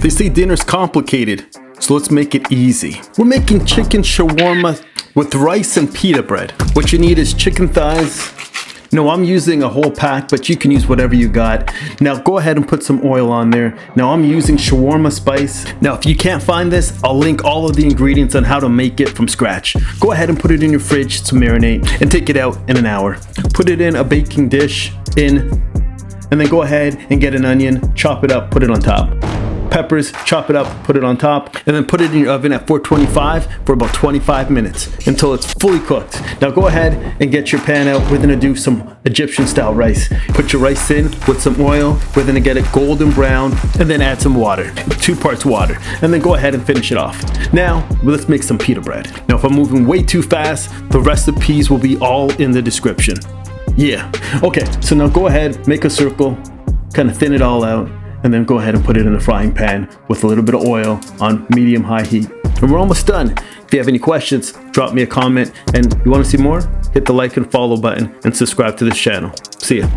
They say dinner's complicated, so let's make it easy. We're making chicken shawarma with rice and pita bread. What you need is chicken thighs. No, I'm using a whole pack, but you can use whatever you got. Now go ahead and put some oil on there. Now I'm using shawarma spice. Now if you can't find this, I'll link all of the ingredients on how to make it from scratch. Go ahead and put it in your fridge to marinate and take it out in an hour. Put it in a baking dish and then go ahead and get an onion, chop it up, put it on top. Peppers, chop it up, put it on top, and then put it in your oven at 425 for about 25 minutes until it's fully cooked. Now go ahead and get your pan out. We're gonna do some Egyptian style rice. Put your rice in with some oil. We're gonna get it golden brown and then add some water, 2 parts water, and then go ahead and finish it off. Now let's make some pita bread. Now if I'm moving way too fast, the recipes will be all in the description. Yeah, okay, so now go ahead, make a circle, kind of thin it all out, and then go ahead and put it in a frying pan with a little bit of oil on medium-high heat. And we're almost done. If you have any questions, drop me a comment. And you want to see more? Hit the like and follow button and subscribe to this channel. See ya.